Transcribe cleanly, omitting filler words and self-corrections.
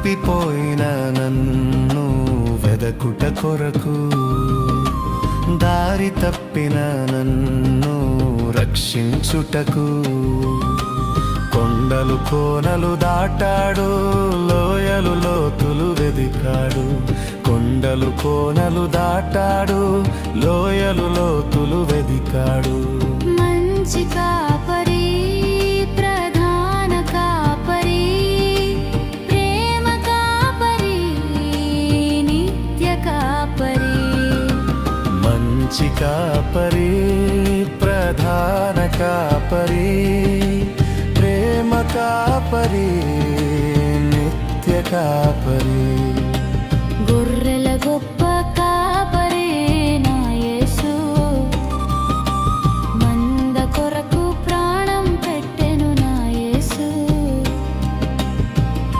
తప్పిపోయిన నన్ను వెదకుట కొరకు, దారి తప్పిన నన్ను రక్షించుటకు, కొండలు కోనలు దాటాడు, లోయలు లోతులు వెదికాడు. కొండలు కోనలు దాటాడు, లోయలు లోతులు వెదికాడు. మంచి కాపరి, ప్రధాన కాపరి, ప్రేమ కాపరి, నిత్య కాపరి. మంచి కాపరి, ప్రధాన కాపరి, ప్రేమ కాపరి, నిత్య కాపరి.